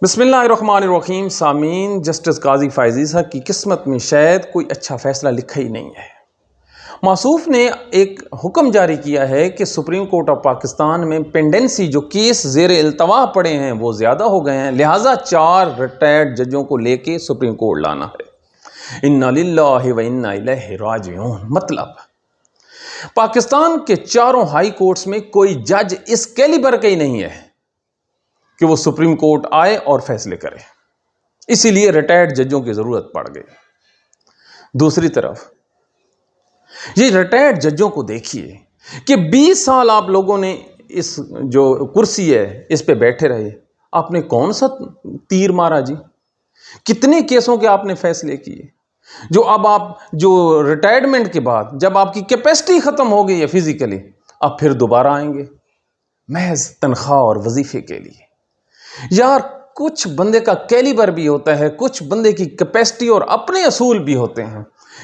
بسم اللہ الرحمن الرحیم. سامعین، جسٹس قاضی فائزی صاحب کی قسمت میں شاید کوئی اچھا فیصلہ لکھا ہی نہیں ہے. موصوف نے ایک حکم جاری کیا ہے کہ سپریم کورٹ آف پاکستان میں پینڈنسی جو کیس زیر التوا پڑے ہیں وہ زیادہ ہو گئے ہیں، لہٰذا 4 ریٹائرڈ ججوں کو لے کے سپریم کورٹ لانا ہے. انا للہ و انا الیہ راجعون. مطلب پاکستان کے 4 ہائی کورٹس میں کوئی جج اس کیلیبر کا ہی نہیں ہے کہ وہ سپریم کورٹ آئے اور فیصلے کرے. اسی لیے ریٹائرڈ ججوں کی ضرورت پڑ گئی. دوسری طرف یہ ریٹائرڈ ججوں کو دیکھیے کہ 20 سال آپ لوگوں نے اس جو کرسی ہے اس پہ بیٹھے رہے. آپ نے کون سا تیر مارا جی؟ کتنے کیسوں کے آپ نے فیصلے کیے جو اب آپ جو ریٹائرمنٹ کے بعد جب آپ کی کیپیسٹی ختم ہو گئی ہے فزیکلی، اب پھر دوبارہ آئیں گے محض تنخواہ اور وظیفے کے لیے. یار کچھ بندے کا کیلیبر بھی ہوتا ہے، کچھ بندے کی کیپیسٹی اور اپنے اصول بھی ہوتے ہیں.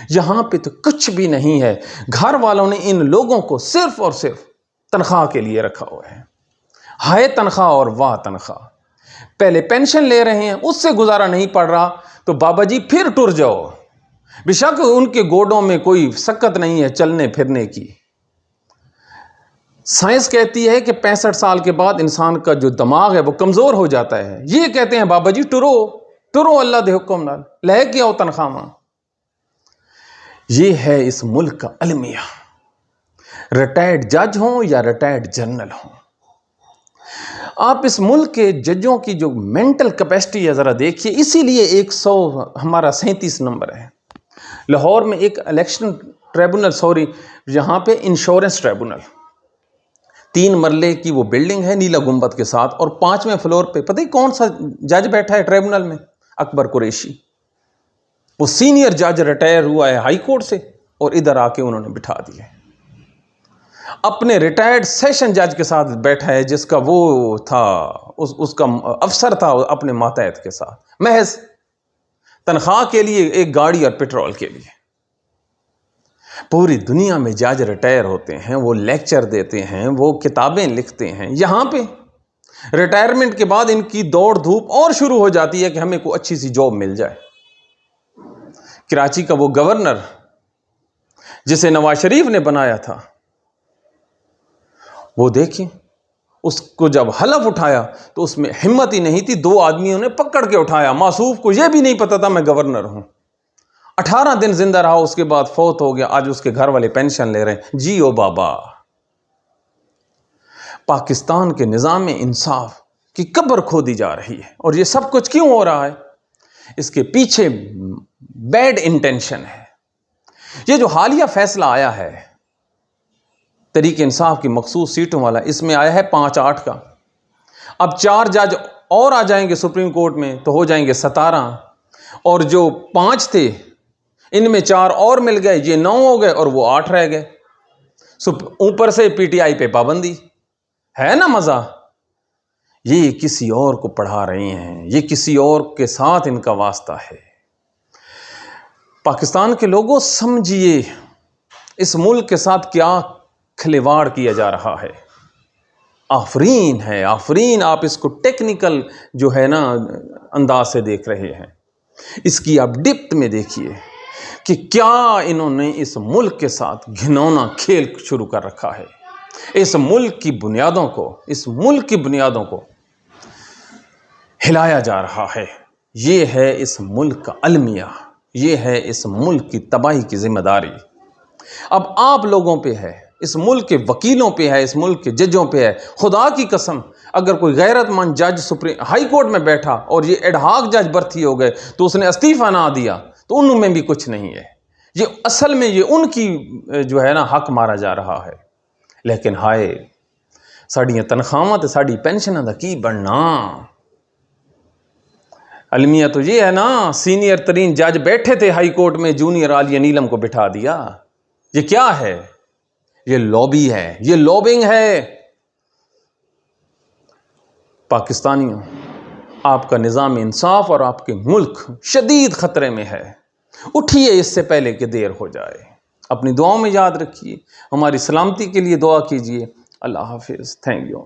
یہاں پہ تو کچھ بھی نہیں ہے. گھر والوں نے ان لوگوں کو صرف اور صرف تنخواہ کے لیے رکھا ہوا ہے. ہائے تنخواہ اور واہ تنخواہ. پہلے پینشن لے رہے ہیں، اس سے گزارا نہیں پڑ رہا تو بابا جی پھر ٹر جاؤ. بے شک ان کے گوڈوں میں کوئی سکت نہیں ہے چلنے پھرنے کی. سائنس کہتی ہے کہ 65 سال کے بعد انسان کا جو دماغ ہے وہ کمزور ہو جاتا ہے. یہ کہتے ہیں بابا جی ٹرو اللہ دے حکم نال لے کے آؤ تنخواہ. یہ ہے اس ملک کا المیہ. ریٹائرڈ جج ہوں یا ریٹائرڈ جنرل ہوں، آپ اس ملک کے ججوں کی جو مینٹل کیپیسٹی ہے ذرا دیکھیے. اسی لیے 100 ہمارا 37 نمبر ہے. لاہور میں ایک الیکشن ٹریبونل یہاں پہ انشورنس ٹریبونل 3 مرلے کی وہ بلڈنگ ہے نیلا گنبد کے ساتھ، اور 5ویں فلور پہ پتہ ہی کون سا جج بیٹھا ہے ٹریبونل میں؟ اکبر قریشی. وہ سینئر جج ریٹائر ہوا ہے ہائی کورٹ سے اور ادھر آ کے انہوں نے بٹھا دیے. اپنے ریٹائرڈ سیشن جج کے ساتھ بیٹھا ہے جس کا وہ تھا اس کا افسر تھا اپنے ماتحت کے ساتھ، محض تنخواہ کے لیے، ایک گاڑی اور پیٹرول کے لیے. پوری دنیا میں جج ریٹائر ہوتے ہیں، وہ لیکچر دیتے ہیں، وہ کتابیں لکھتے ہیں. یہاں پہ ریٹائرمنٹ کے بعد ان کی دوڑ دھوپ اور شروع ہو جاتی ہے کہ ہمیں کوئی اچھی سی جاب مل جائے. کراچی کا وہ گورنر جسے نواز شریف نے بنایا تھا، وہ دیکھیں اس کو جب حلف اٹھایا تو اس میں ہمت ہی نہیں تھی. 2 آدمیوں نے پکڑ کے اٹھایا. موصوف کو یہ بھی نہیں پتا تھا میں گورنر ہوں. 18 دن زندہ رہا، اس کے بعد فوت ہو گیا. آج اس کے گھر والے پینشن لے رہے ہیں. جی او بابا. پاکستان کے نظام انصاف کی قبر کھودی جا رہی ہے. اور یہ سب کچھ کیوں ہو رہا ہے؟ اس کے پیچھے بیڈ انٹینشن ہے. یہ جو حالیہ فیصلہ آیا ہے تحریک انصاف کی مخصوص سیٹوں والا، اس میں آیا ہے 5-8 کا. اب 4 جج اور آ جائیں گے سپریم کورٹ میں تو ہو جائیں گے 17، اور جو 5 تھے ان میں 4 اور مل گئے، یہ 9 ہو گئے اور وہ 8 رہ گئے. اوپر سے پی ٹی آئی پہ پابندی ہے نا مزہ. یہ کسی اور کو پڑھا رہے ہیں، یہ کسی اور کے ساتھ ان کا واسطہ ہے. پاکستان کے لوگوں سمجھیے اس ملک کے ساتھ کیا کھلواڑ کیا جا رہا ہے. آفرین ہے آفرین. آپ اس کو ٹیکنیکل جو ہے نا انداز سے دیکھ رہے ہیں، اس کی آپ ڈپتھ میں دیکھیے کہ کیا انہوں نے اس ملک کے ساتھ گھنونا کھیل شروع کر رکھا ہے. اس ملک کی بنیادوں کو ہلایا جا رہا ہے. یہ ہے اس ملک کا المیہ، یہ ہے اس ملک کی تباہی کی ذمہ داری. اب آپ لوگوں پہ ہے، اس ملک کے وکیلوں پہ ہے، اس ملک کے ججوں پہ ہے. خدا کی قسم اگر کوئی غیرت مند جج ہائی کورٹ میں بیٹھا اور یہ ایڈ ہاک جج برتی ہو گئے تو اس نے استعفیٰ نہ دیا تو ان میں بھی کچھ نہیں ہے. یہ اصل میں یہ ان کی جو ہے نا حق مارا جا رہا ہے. لیکن ہائے ساڑیاں تنخواہاں تے ساڑی پینشناں دا کی بننا. المیہ تو یہ ہے نا، سینئر ترین جج بیٹھے تھے ہائی کورٹ میں، جونیئر عالیہ نیلم کو بٹھا دیا. یہ کیا ہے؟ یہ لابی ہے، یہ لابنگ ہے. پاکستانیوں، آپ کا نظام انصاف اور آپ کے ملک شدید خطرے میں ہے. اٹھیے اس سے پہلے کہ دیر ہو جائے. اپنی دعاؤں میں یاد رکھیے، ہماری سلامتی کے لیے دعا کیجیے. اللہ حافظ. Thank you.